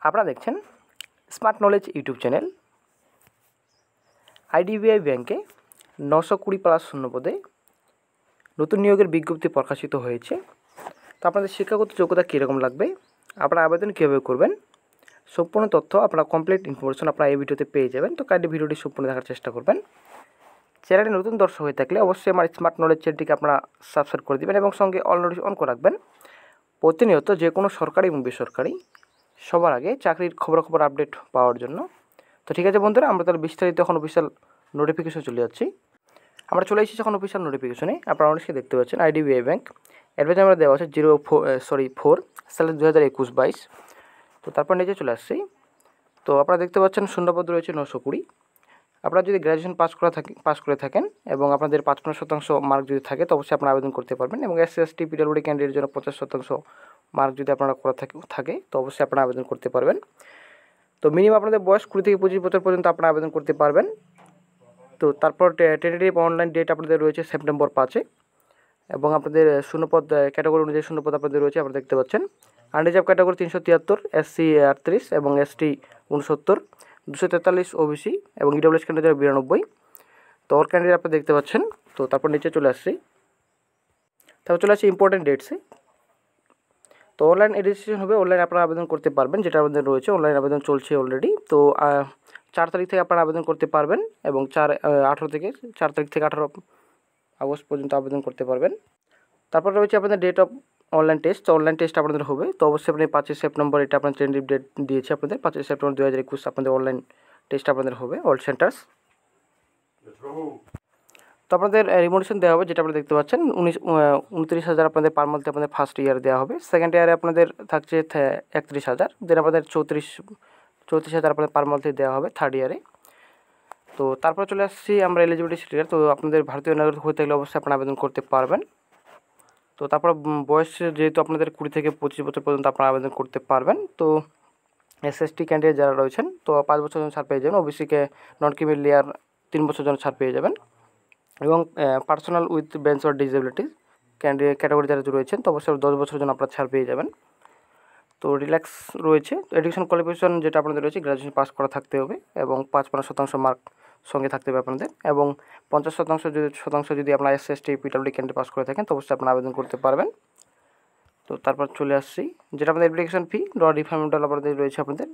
আপনারা দেখছেন smart knowledge YouTube channel. IDBI ব্যাংকে 920+ শূন্য পদে নতুন নিয়োগের বিজ্ঞপ্তি প্রকাশিত হয়েছে। তো আপনাদের শিক্ষাগত যোগ্যতা কীরকম লাগবে, আপনারা আবেদন কীভাবে করবেন, সম্পূর্ণ তথ্য আপনারা কমপ্লিট ইনফরমেশন আপনারা এই ভিডিওতে পেয়ে যাবেন। তো কাইন্ডলি ভিডিওটি সম্পূর্ণ দেখার চেষ্টা করবেন। চ্যানেলে নতুন দর্শক হয়ে থাকলে অবশ্যই আমার স্মার্ট নলেজ চ্যানেলটিকে আপনারা সাবস্ক্রাইব করে দেবেন এবং সঙ্গে অল নোটিফিকেশন অন করে রাখবেন। প্রতিনিয়ত যে কোনো সরকারি এবং বেসরকারি সবার আগে চাকরির খবরাখবর আপডেট পাওয়ার জন্য। তো ঠিক আছে বন্ধুরা, আমরা তাহলে বিস্তারিত এখন অফিসিয়াল নোটিফিকেশন চলে যাচ্ছি। আমরা চলে এসেছি এখন অফিসিয়াল নোটিফিকেশনে। আপনারা অনেকে দেখতে পাচ্ছেন আইডিবিআই ব্যাংক অ্যাডভাইস আমরা দেওয়া আছে 4 সালে 2021-22। তো তারপর নিচে চলে আসছি। তো আপনারা দেখতে পাচ্ছেন শূন্যপদ রয়েছে 920। আপনারা যদি গ্র্যাজুয়েশন পাস করে থাকেন এবং আপনাদের 55% মার্ক যদি থাকে তো অবশ্যই আপনারা আবেদন করতে পারবেন। এবং SC/ST পিডব্লিউডি ক্যান্ডিডেটের জন্য 50% মার্ক যদি আপনারা করা থাকে তো অবশ্যই আপনারা আবেদন করতে পারবেন। তো মিনিমাম আপনাদের বয়স 20 থেকে 25 বছর পর্যন্ত আপনারা আবেদন করতে পারবেন। তো তারপর টেন্টেটিভ অনলাইন ডেট আপনাদের রয়েছে সেপ্টেম্বর 5 এবং আপনাদের শূন্যপদ ক্যাটাগরি অনুযায়ী শূন্যপদ আপনাদের রয়েছে আপনারা দেখতে পাচ্ছেন। আনরিজার্ভ ক্যাটাগরি 373, SC 38 এবং ST 69, 243 OBC এবং EWS ক্যান্ডিডেট 92। তো অল ক্যান্ডিডেট আপনারা দেখতে পাচ্ছেন। তো তারপর নিচে চলে আসছি। তারপর চলে আসছি ইম্পর্টেন্ট ডেটসে। তো অনলাইন রেজিস্ট্রেশন হবে, অনলাইন আপনারা আবেদন করতে পারবেন, যেটা আমাদের রয়েছে অনলাইন আবেদন চলছে অলরেডি। তো 4 তারিখ থেকে আপনারা আবেদন করতে পারবেন এবং 4 তারিখ থেকে 18 আগস্ট পর্যন্ত আবেদন করতে পারবেন। তারপর রয়েছে আপনাদের ডেট অফ অনলাইন টেস্ট। তো অনলাইন টেস্ট আপনাদের হবে। তো অবশ্যই আপনি 5 সেপ্টেম্বর, এটা আপনার টেন্টেটিভ ডেট দিয়েছে আপনাদের 5 সেপ্টেম্বর 2021 আপনাদের অনলাইন টেস্ট আপনাদের হবে অল সেন্টার্স। তো আপনাদের রিমোটেশন দেওয়া হবে, যেটা আপনারা দেখতে পাচ্ছেন 29,000 আপনাদের পার মান্থে আপনাদের ফার্স্ট ইয়ার দেওয়া হবে। সেকেন্ড ইয়ারে আপনাদের থাকছে 31,000, দেন আপনাদের 34,000 আপনাদের পার মান্থে দেওয়া হবে থার্ড ইয়ারে। তো তারপর চলে আসছি আমরা এলিজিবিলিটি ক্রাইটেরিয়া। তো আপনাদের ভারতীয় নাগরিক হয়ে থাকলে অবশ্যই আপনারা আবেদন করতে পারবেন। তো তারপর বয়স যেহেতু আপনাদের 20 থেকে 25 বছর পর্যন্ত আপনারা আবেদন করতে পারবেন। তো SST ক্যান্ডিডেট যারা রয়েছেন তো 5 বছর জন্য ছাড় পেয়ে যাবেন। ওবিসিকে নন ক্রিমি লেয়ার 3 বছর জন্য ছাড় পেয়ে যাবেন। এবং personal with bench or disability category যারা রয়েছেন তো অবশ্যই 10 বছরের জন্য আপনারা ছাড় পেয়ে যাবেন। তো রিল্যাক্স রয়েছে। এডুকেশন কোয়ালিফিকেশন যেটা আপনাদের রয়েছে গ্র্যাজুয়েশন পাস করা থাকতে হবে এবং 55% মার্ক সঙ্গে থাকতে হবে আপনাদের, এবং 50% যদি আপনারা SC/ST পিডব্লিউডি ক্যান্ডিডেট পাস করে থাকেন তো অবশ্যই আপনারা আবেদন করতে পারবেন। তো তারপর চলে আসছি যেটা আপনাদের অ্যাপ্লিকেশন ফি রিফান্ডেবল আপনাদের রয়েছে। আপনাদের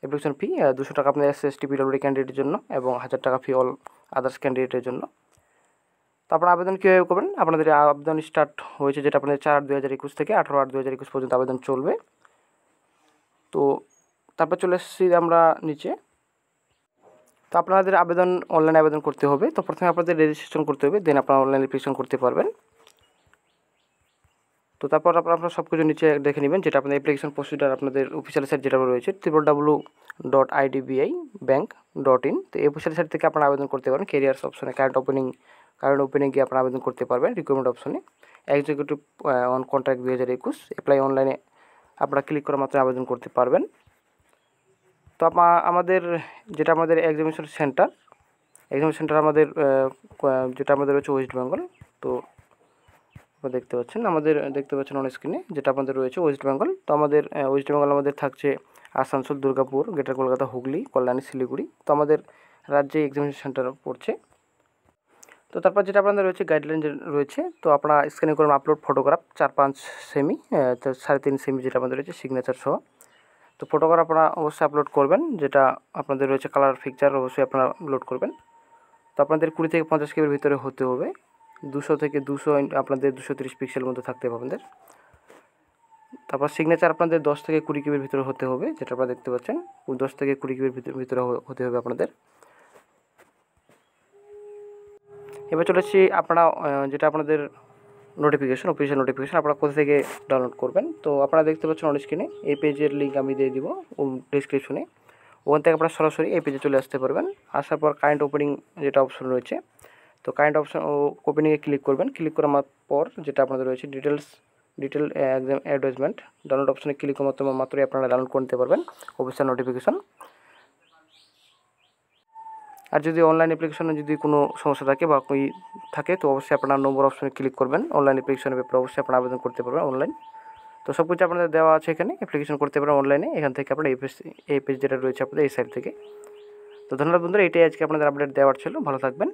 অ্যাপ্লিকেশন ফি 200 টাকা আপনাদের SC/ST পিডব্লিউডি ক্যান্ডিডেটের জন্য এবং 1000 টাকা ফি অল আদার্স ক্যান্ডিডেটের জন্য। তো আপনারা আবেদন কীভাবে করবেন, আপনাদের আবেদন স্টার্ট হয়েছে যেটা আপনাদের 4/8/2021 থেকে 18/8/2021 পর্যন্ত আবেদন চলবে। তো তারপর চলে এসেছি আমরা নিচে। তো আপনাদের আবেদন অনলাইনে আবেদন করতে হবে। তো প্রথমে আপনাদের রেজিস্ট্রেশন করতে হবে, দেন আপনারা অনলাইনে অ্যাপ্লিকেশন করতে পারবেন। তো তারপর আপনারা সব কিছু নিচে দেখে নেবেন, যেটা আপনাদের অ্যাপ্লিকেশন প্রসিডিউর আপনাদের অফিসিয়াল সাইট যেটা রয়েছে www.idbibank.in। তো এই অফিসিয়াল সাইট থেকে আপনারা আবেদন করতে পারবেন। ক্যারিয়ার্স অপশনে কারেন্ট ওপেনিং গিয়ে আপনারা আবেদন করতে পারবেন। রিক্রুটমেন্ট অপশনে এক্সিকিউটিভ অন কন্ট্রাক্ট 2021 অ্যাপ্লাই অনলাইনে আপনারা ক্লিক করে মাত্র আবেদন করতে পারবেন। তো আমাদের যেটা আমাদের এক্সামিনেশন সেন্টার আমাদের যেটা আমাদের রয়েছে ওয়েস্ট বেঙ্গল। তো আপনারা দেখতে পাচ্ছেন অন স্ক্রিনে যেটা আপনাদের রয়েছে ওয়েস্ট বেঙ্গল। তো আমাদের ওয়েস্ট বেঙ্গল আমাদের থাকছে আসানসোল, দুর্গাপুর, গ্রেটার কলকাতা, হুগলি, কল্যাণী, শিলিগুড়ি। তো আমাদের রাজ্যে এক্সামিনেশন সেন্টার পড়ছে। তো তারপর যেটা আপনাদের রয়েছে গাইডলাইন রয়েছে। তো আপনারা স্ক্যানিং করুন আপলোড ফটোগ্রাফ 4-5 সেমি, 3.5 সেমি যেটা আমাদের রয়েছে সিগনেচার সহ। তো ফটোগ্রাফ আপনারা অবশ্যই আপলোড করবেন, যেটা আপনাদের রয়েছে কালার পিকচার অবশ্যই আপনারা আপলোড করবেন। তো আপনাদের 20 থেকে 50 কেবির ভিতরে হতে হবে। 200 থেকে 200 আপনাদের 230 পিক্সেল মধ্যে থাকতে হবে আপনাদের। তারপর সিগনেচার আপনাদের 10 থেকে 20 কেবির ভিতরে হতে হবে, যেটা আপনারা দেখতে পাচ্ছেন 10 থেকে 20 কেবির ভিতরে হতে হবে আপনাদের। এবার চলেছি আপনারা যেটা আপনাদের অফিসিয়াল নোটিফিকেশন আপনারা কোথা থেকে ডাউনলোড করবেন। তো আপনারা দেখতে পাচ্ছেন অন স্ক্রিনে এই পেজের লিঙ্ক আমি দিয়ে দিব ডিসক্রিপশনে। ওখান থেকে আপনারা সরাসরি এই পেজে চলে আসতে পারবেন। আসার পর কারেন্ট ওপেনিং যেটা অপশন রয়েছে, তো কারেন্ট অপশন ওপেনিংয়ে ক্লিক করবেন। ক্লিক করার পর যেটা আপনাদের রয়েছে ডিটেল এক্সাম অ্যাডভার্টাইজমেন্ট ডাউনলোড অপশনে ক্লিক করার মাত্রই আপনারা ডাউনলোড করতে পারবেন অফিসিয়াল নোটিফিকেশন। আর যদি অনলাইন অ্যাপ্লিকেশনে যদি কোনো সমস্যা থাকে তো অবশ্যই আপনারা নম্বর অপশনে ক্লিক করবেন। অনলাইন অ্যাপ্লিকেশনের ব্যাপারে অবশ্যই আপনারা আবেদন করতে পারবেন অনলাইন। তো সব কিছু আপনাদের দেওয়া আছে এখানে, অ্যাপ্লিকেশন করতে পারেন অনলাইনে। এখান থেকে আপনারা এই পেজ যেটা রয়েছে আপনাদের এই সাইট থেকে। তো ধন্যবাদ বন্ধুরা, এটাই আজকে আপনাদের আপডেট দেওয়ার ছিল। ভালো থাকবেন।